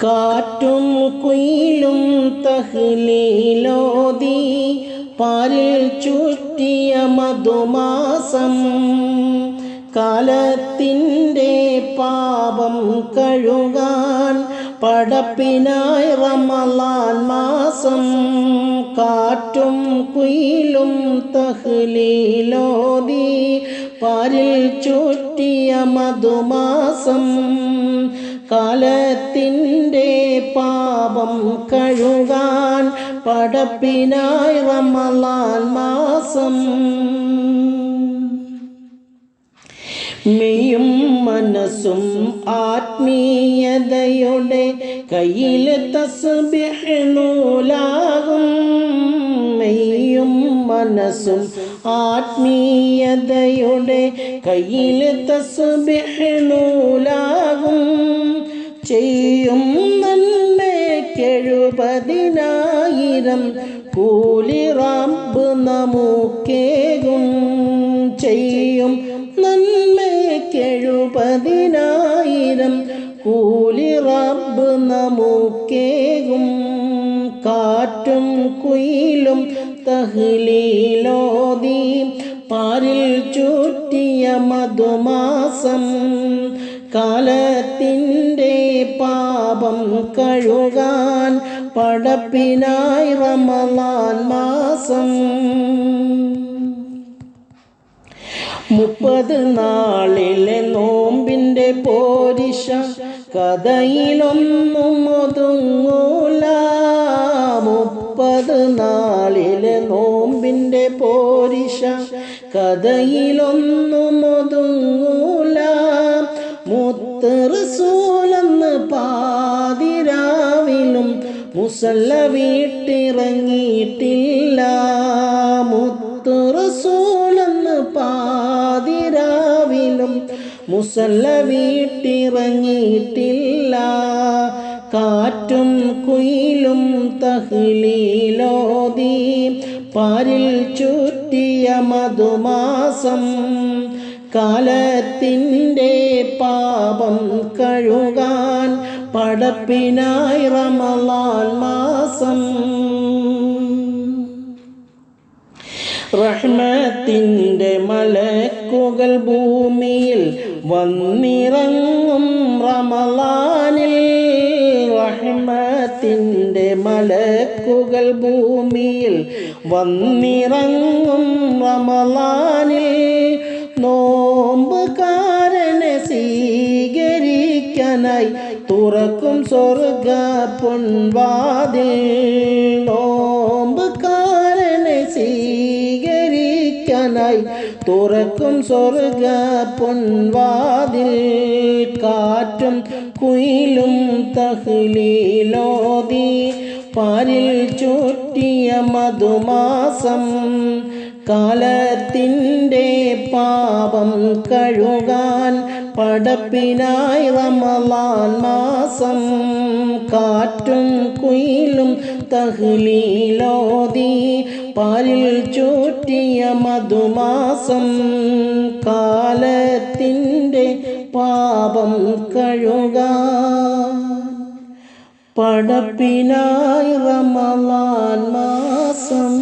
കാറ്റും കുയിലും തഹ്ലീലോതി പാലിൽ ചുറ്റിയ മധുമാസം കാലത്തിൻ്റെ പാപം കഴുകാൻ പടപ്പിനായി റമളാൻ മാസം കാറ്റും കുയിലും തഹ്ലീലോതി പാലിൽ ചുറ്റിയ മധുമാസം കാലത്തിൻ്റെ പാപം കഴുകാൻ പടപ്പിനായി റമളാൻ മാസം മെയ്യും മനസ്സും ആത്മീയതയുടെ കയ്യിൽ തസ്ബീഹ് നൂലാകും മെയ്യും മനസ്സും ആത്മീയതയുടെ കയ്യിൽ തസ്ബീഹ് നൂലാകും ചെയ്യും നന്മയ്ക്കെഴുപതിനായിരം കൂലി റബ്ബ് നമുക്കേകും ചെയ്യും നന്മയ്ക്കെഴുപതിനായിരം കൂലി റബ്ബ് നമുക്കേകും കാറ്റും കുയിലും തഹ്ലീലോതി പാരിൽ ചുറ്റിയ മധുമാസം കാലത്തിൻ്റെ പാപം കഴുകാൻ പടപ്പിനായി റമളാൻ മാസം 30 നാളിലെ നോമ്പിൻ്റെ പോരിശ കഥയിലൊന്നും ഒതുങ്ങൂല 30 നാളിലെ നോമ്പിൻ്റെ പോരിശ കഥയിലൊന്നും ഒതുങ്ങൂല മുത്ത് റസൂലെന്ന് പാതിരാവിലും മുസല്ല വീട്ടിറങ്ങിയിട്ടില്ല മുത്ത് റസൂലെന്ന് പാതിരാവിലും മുസല്ല വീട്ടിറങ്ങിയിട്ടില്ല കാറ്റും കുയിലും തഹ്ലീലോതി പാരിൽ ചുറ്റിയ മധുമാസം കാലത്തിൻ്റെ പാപം കഴുകാൻ പടപ്പിനായി റമളാൻ മാസം റഹ്മത്തിൻ്റെ മലക്കുകൾ ഭൂമിയിൽ വന്നിറങ്ങും റമളാനിൽ റഹ്മത്തിൻ്റെ മലക്കുകൾ ഭൂമിയിൽ വന്നിറങ്ങും റമളാനിൽ നോമ്പുകാരനെ സ്വീകരിക്കാനായി തുറക്കും സ്വർഗ പൊൻവാതിൽ നോമ്പുകാരനെ സ്വീകരിക്കാനായി തുറക്കും സ്വർഗ പൊൻവാതിൽ കാറ്റും കുയിലും തഹ്ലീലോതി പാരിൽ ചുറ്റിയ മധുമാസം കാലത്തിൻ്റെ പാപം കഴുകാൻ പടപ്പിനായി റമളാൻ മാസം കാറ്റും കുയിലും തഹ്ലീലോതി പാലിൽ ചുറ്റിയ മധുമാസം കാലത്തിൻ്റെ പാപം കഴുകാൻ പടപ്പിനായി റമളാൻ മാസം